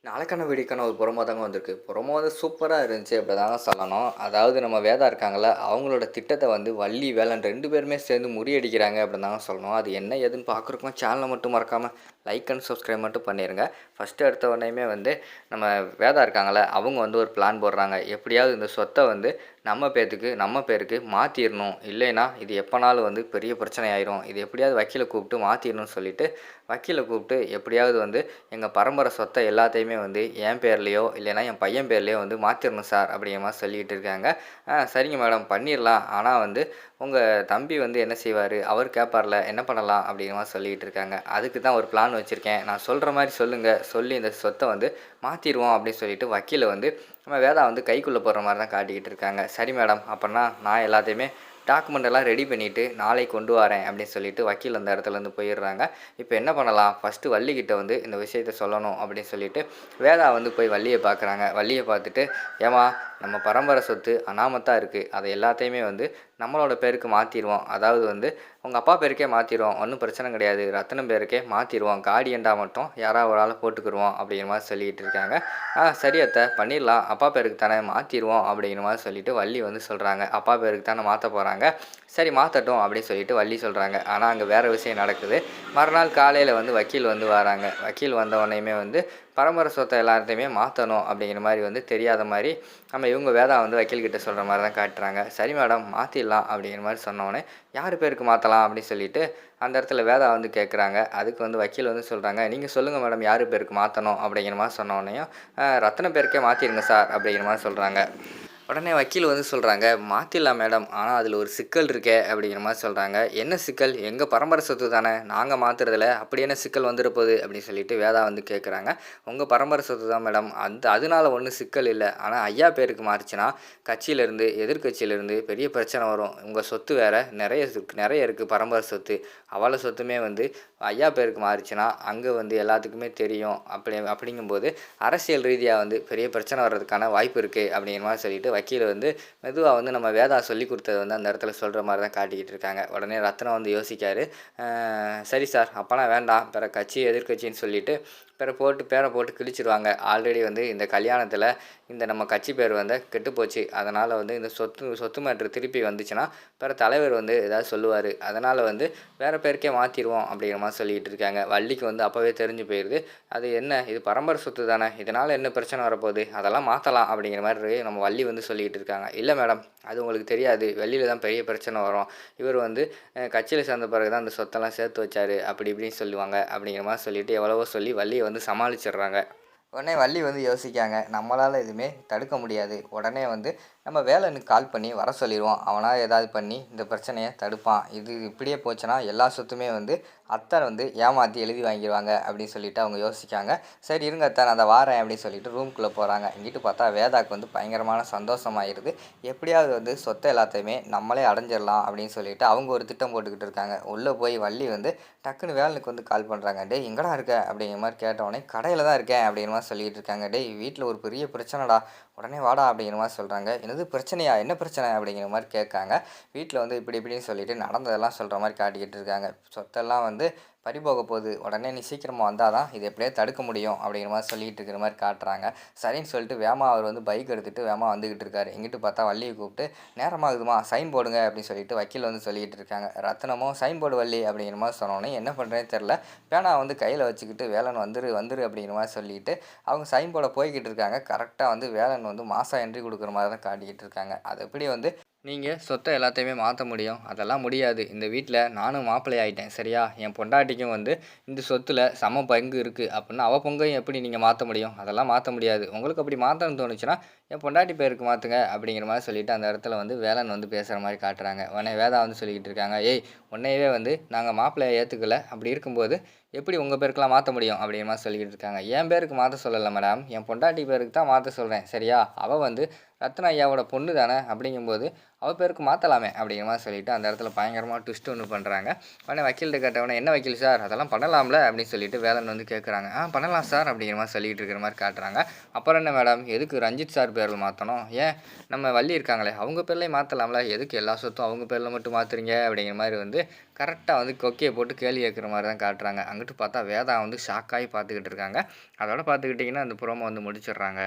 நாளைக்கான வீடியோக்கான ஒரு புறமா தாங்க வந்திருக்கு. புறமா வந்து சூப்பராக இருந்துச்சு அப்படி தாங்க சொல்லணும். அதாவது நம்ம வேதா இருக்காங்கல்ல, அவங்களோட திட்டத்த வந்து வள்ளி, வேலன் 2 பேருமே சேர்ந்து முறியடிக்கிறாங்க அப்படின்னு தாங்க சொல்லணும். அது என்ன ஏதுன்னு பார்க்குறக்கும் சேனலை மட்டும் மறக்காம லைக் அண்ட் சப்ஸ்கிரைப் மட்டும் பண்ணிருங்க. ஃபர்ஸ்ட்டு எடுத்த உடனேயுமே வந்து நம்ம வேதா இருக்காங்கல்ல, அவங்க வந்து ஒரு பிளான் போடுறாங்க. எப்படியாவது இந்த சொத்த வந்து நம்ம பேருக்கு மாத்திரணும். இல்லைன்னா இது எப்பனாலும் வந்து பெரிய பிரச்சனை ஆயிரும். இது எப்படியாவது வக்கீல கூப்பிட்டு மாத்திரணும்னு சொல்லிட்டு, வக்கீல கூப்பிட்டு எப்படியாவது வந்து எங்க பரம்பரை சொத்த எல்லாத்தையுமே வந்து என் பேர்லயோ, இல்லைன்னா என் பையன் பேர்லயோ வந்து மாத்திரணும் சார் அப்படிங்கிற மாரி சொல்லிட்டு இருக்காங்க. சரிங்க மேடம் பண்ணிரலாம். ஆனா வந்து உங்க தம்பி வந்து என்ன செய்வாரு? அவர் கேட்பார்ல என்ன பண்ணலாம்? அப்படிங்கிற மாரி சொல்லிட்டு இருக்காங்க. அதுக்கு தான் ஒரு பிளான் வச்சிருக்கேன். நான் சொல்ற மாரி சொல்லுங்க. சொல்லி இந்த சொத்த வந்து மாத்திருவோம் அப்படின்னு சொல்லிட்டு வக்கீல வந்து நம்ம வேதா வந்து கைக்குள்ள போடுற மாரி தான் காட்டிக்கிட்டு இருக்காங்க. சரி மேடம். அப்பன்னா நான் எல்லாத்தையுமே டாக்குமெண்ட் எல்லாம் ரெடி பண்ணிட்டு நாளைக்கு கொண்டு வரேன் அப்படின்னு சொல்லிட்டு வக்கீல் அந்த இடத்துலேருந்து போயிடுறாங்க. இப்போ என்ன பண்ணலாம்? ஃபஸ்ட்டு வள்ளிக்கிட்ட வந்து இந்த விஷயத்த சொல்லணும் அப்படின்னு சொல்லிட்டு வேதா வந்து போய் வள்ளிய பார்க்குறாங்க. வள்ளிய பார்த்துட்டு, ஏம்மா நம்ம பரம்பரை சொத்து அனாமத்தா இருக்குது. அதை எல்லாத்தையுமே வந்து நம்மளோட பேருக்கு மாற்றிருவோம். அதாவது வந்து உங்கள் அப்பா பேருக்கே மாற்றிருவோம். ஒன்றும் பிரச்சனை கிடையாது. ரத்தினம் பேருக்கே மாற்றிருவோம். கார்டியன்டா மட்டும் யாராவது ஒரு ஆளை போட்டுக்கிருவோம் அப்படிங்கிற மாதிரி சொல்லிகிட்டு இருக்காங்க. சரி அத்தை பண்ணிடலாம். அப்பா பேருக்கு தானே மாற்றிருவோம் அப்படிங்கிற மாதிரி சொல்லிட்டு வள்ளி வந்து சொல்கிறாங்க. அப்பா பேருக்கு தானே மாற்ற போகிறாங்க. சரி மாற்றட்டும் அப்படின்னு சொல்லிட்டு வள்ளி சொல்கிறாங்க. ஆனால் அங்கே வேறு விஷயம் நடக்குது. மறுநாள் காலையில் வந்து வக்கீல் வந்து வராங்க. வக்கீல் வந்த உடனேயுமே வந்து பரம்பரை சொத்தை எல்லாத்தையுமே மாற்றணும் அப்படிங்கிற மாதிரி வந்து தெரியாத மாதிரி நம்ம இவங்க வேதா வந்து வக்கீல்கிட்ட சொல்கிற மாதிரி தான் காட்டுறாங்க. சரி மேடம் மாற்றிடலாம் அப்படிங்கிற மாதிரி சொன்னோடனே யார் பேருக்கு மாற்றலாம் அப்படின்னு சொல்லிட்டு அந்த இடத்துல வேதா வந்து கேட்குறாங்க. அதுக்கு வந்து வக்கீல் வந்து சொல்கிறாங்க, நீங்கள் சொல்லுங்கள் மேடம் யார் பேருக்கு மாற்றணும் அப்படிங்கிற மாதிரி சொன்னோடனையும் ரத்தின பேருக்கே மாற்றிடுங்க சார் அப்படிங்கிற மாதிரி சொல்கிறாங்க. உடனே வக்கீல் வந்து சொல்கிறாங்க, மாற்றிடலாம் மேடம். ஆனால் அதில் ஒரு சிக்கல் இருக்கே அப்படிங்கிற மாதிரி சொல்கிறாங்க. என்ன சிக்கல்? எங்கள் பரம்பரை சொத்து தானே, நாங்கள் மாற்றுறதில்ல, அப்படி என்ன சிக்கல் வந்துட போகுது அப்படின்னு சொல்லிட்டு வேதா வந்து கேட்குறாங்க. உங்கள் பரம்பரை சொத்து தான் மேடம், அதனால ஒன்றும் சிக்கல் இல்லை. ஆனால் ஐயா பேருக்கு மாறிச்சுன்னா கட்சியிலேருந்து எதிர்கட்சியிலேருந்து பெரிய பிரச்சனை வரும். உங்கள் சொத்து வேறு நிறைய இருக்குது பரம்பரை சொத்து. அவளை சொத்துமே வந்து ஐயா பேருக்கு மாறிச்சுன்னா அங்கே வந்து எல்லாத்துக்குமே தெரியும். அப்படிங்கும்போது அரசியல் ரீதியாக வந்து பெரிய பிரச்சனை வர்றதுக்கான வாய்ப்பு இருக்குது அப்படிங்கிற மாதிரி சொல்லிட்டு வக்கீல் வந்து மெதுவாக வந்து நம்ம வேதா சொல்லி கொடுத்தது வந்து அந்த இடத்துல சொல்கிற மாதிரி தான் காட்டிக்கிட்டு இருக்காங்க. உடனே ரத்னம் வந்து யோசிக்காரு. சரி சார் அப்போனா வேண்டாம், பிற கட்சி எதிர்கட்சின்னு சொல்லிட்டு பேரை போட்டு கிழிச்சிருவாங்க. ஆல்ரெடி வந்து இந்த கல்யாணத்தில் இந்த நம்ம கட்சி பேர் வந்து கெட்டுப்போச்சு. அதனால் வந்து இந்த சொத்து மேட்ரு திருப்பி வந்துச்சுன்னா பிற தலைவர் வந்து ஏதாவது சொல்லுவார். அதனால் வந்து வேறு பேருக்கே மாற்றிடுவோம் அப்படிங்கிற மாதிரி சொல்லிக்கிட்டு இருக்காங்க. வள்ளிக்கு வந்து அப்போவே தெரிஞ்சு போயிடுது. அது என்ன இது பரம்பரை சொத்து தானே, இதனால் என்ன பிரச்சனை வரப்போகுது, அதெல்லாம் மாற்றலாம் அப்படிங்கிற மாதிரி நம்ம வள்ளி வந்து சொல்லிக்கிட்டு இருக்காங்க. இல்லை மேடம் அது உங்களுக்கு தெரியாது, வெளியில் தான் பெரிய பிரச்சனை வரும். இவர் வந்து கட்சியில் சேர்ந்த பிறகு தான் அந்த சொத்தெல்லாம் சேர்த்து வச்சார் அப்படி இப்படின்னு சொல்லுவாங்க அப்படிங்கிற மாதிரி சொல்லிவிட்டு எவ்வளவோ சொல்லி வள்ளியை வந்து சமாளிச்சிடுறாங்க. உடனே வள்ளி வந்து யோசிக்காங்க, நம்மளால் எதுவுமே தடுக்க முடியாது. உடனே வந்து நம்ம வேலனுக்கு கால் பண்ணி வர சொல்லிடுவோம். அவனால் ஏதாவது பண்ணி இந்த பிரச்சனையை தடுப்பான். இது இப்படியே போச்சுன்னா எல்லா சொத்துமே வந்து அத்தை வந்து ஏமாற்றி எழுதி வாங்கிடுவாங்க அப்படின்னு சொல்லிட்டு அவங்க யோசிக்காங்க. சரி இருங்க அத்தை நான் அதை வாரேன் அப்படின்னு சொல்லிட்டு ரூம்குள்ளே போகிறாங்க. இங்கிட்டு பார்த்தா வேதாக்கு வந்து பயங்கரமான சந்தோஷமாயிருது. எப்படியாவது வந்து சொத்தை எல்லாத்தையுமே நம்மளே அடைஞ்சிடலாம் அப்படின்னு சொல்லிட்டு அவங்க ஒரு திட்டம் போட்டுக்கிட்டு இருக்காங்க. உள்ளே போய் வள்ளி வந்து டக்குன்னு வேலனுக்கு வந்து கால் பண்ணுறாங்க. டேய் எங்கடா இருக்க அப்படிங்கிற மாதிரி கேட்டவுடனே கடையில் தான் இருக்கேன் அப்படிங்கிற மாதிரி சொல்லிகிட்டு இருக்காங்க. டேய் வீட்டில் ஒரு பெரிய பிரச்சனைடா, உடனே வாடா அப்படிங்கிற மாதிரி சொல்கிறாங்க. என்னது பிரச்சனையா, என்ன பிரச்சனை அப்படிங்கிற மாதிரி கேட்காங்க. வீட்டில் வந்து இப்படி இப்படின்னு சொல்லிட்டு நடந்ததெல்லாம் சொல்கிற மாதிரி காட்டிக்கிட்டு இருக்காங்க. சொத்தெல்லாம் வந்து பறிபோக போகுது, உடனே நீ சீக்கிரமாக வந்தால் தான் இதை எப்படியே தடுக்க முடியும் அப்படிங்கிற மாதிரி சொல்லிகிட்டு இருக்கிற மாதிரி காட்டுறாங்க. சரின்னு சொல்லிட்டு வேமா அவர் வந்து பைக் எடுத்துகிட்டு வேமா வந்துக்கிட்டு இருக்காரு. இங்கிட்டு பார்த்தா வள்ளியை கூப்பிட்டு நேரமாகுதுமா சைன் போடுங்க அப்படின்னு சொல்லிட்டு வக்கீல் வந்து சொல்லிகிட்டு இருக்காங்க. ரத்னமும் சைன் போடு வள்ளி அப்படிங்கிற மாதிரி சொன்னோன்னே என்ன பண்ணுறேன்னு தெரில, பேனா வந்து கையில் வச்சுக்கிட்டு வேலன் வந்துரு அப்படிங்கிற மாதிரி சொல்லிட்டு அவங்க சைன் போட போய்கிட்டு இருக்காங்க. கரெக்டாக வந்து வேலன் வந்து மாதம் என்ட்ரி கொடுக்குற மாதிரி தான் காட்டிக்கிட்டு இருக்காங்க. அது எப்படி வந்து நீங்கள் சொத்தை எல்லாத்தையுமே மாற்ற முடியும், அதெல்லாம் முடியாது. இந்த வீட்டில் நானும் மாப்பிள்ளை ஆகிட்டேன் சரியா, என் பொண்டாட்டிக்கும் வந்து இந்த சொத்தில் சம பங்கு இருக்குது அப்படின்னா அவள் பங்கையும் எப்படி நீங்கள் மாற்ற முடியும், அதெல்லாம் மாற்ற முடியாது. உங்களுக்கு அப்படி மாற்றணும்னு தோணுச்சுன்னா என் பொண்டாட்டி பேருக்கு மாற்றுங்க அப்படிங்கிற மாதிரி சொல்லிட்டு அந்த இடத்துல வந்து வேலன் வந்து பேசுகிற மாதிரி காட்டுறாங்க. உடனே வேதா வந்து சொல்லிக்கிட்டு இருக்காங்க, ஏய் உன்னையவே வந்து நாங்கள் மாப்பிள்ளையை ஏற்றுக்கல, அப்படி இருக்கும்போது எப்படி உங்கள் பேருக்கெலாம் மாற்ற முடியும் அப்படிங்கிற மாதிரி சொல்லிக்கிட்டு இருக்காங்க. என் பேருக்கு மாற்ற சொல்லலை மேடம், என் பொண்டாட்டி பேருக்கு தான் மாற்ற சொல்கிறேன் சரியா. அவள் வந்து ரத்ன ஐயாவோட பொண்ணு தானே, அப்படிங்கும்போது அவ பேருக்கு மாற்றலாமே அப்படிங்கிற மாதிரி சொல்லிட்டு அந்த இடத்துல பயங்கரமாக ட்விஸ்ட் ஒன்று பண்ணுறாங்க. உடனே வக்கீல்கிட்ட கேட்டவொடனே, "என்ன வக்கீல் சார் அதெல்லாம் பண்ணலாம்ல?" அப்படின்னு சொல்லிட்டு வேலன் வந்து கேட்குறாங்க. பண்ணலாம் சார் அப்படிங்கிற மாதிரி சொல்லிட்டு இருக்கிற மாதிரி காட்டுறாங்க. "அப்புறம் என்ன மேடம், எதுக்கு ரஞ்சித் சார் பேரில் மாற்றணும்? ஏன் நம்ம வள்ளி இருக்காங்களே அவங்க பேர்லேயே மாற்றலாம்ல, எதுக்கு எல்லா சொத்தும் அவங்க பேரில் மட்டும் மாற்றுறீங்க?" அப்படிங்கிற மாதிரி வந்து கரெக்டாக வந்து கொக்கியை போட்டு கேள்வி கேட்குற மாதிரி தான் காட்டுறாங்க. அங்கிட்டு பார்த்தா வேதா வந்து ஷாக்காகி பார்த்துக்கிட்டு இருக்காங்க. அதோட பார்த்துக்கிட்டிங்கன்னா அந்த ப்ரோமோ வந்து முடிச்சிடுறாங்க.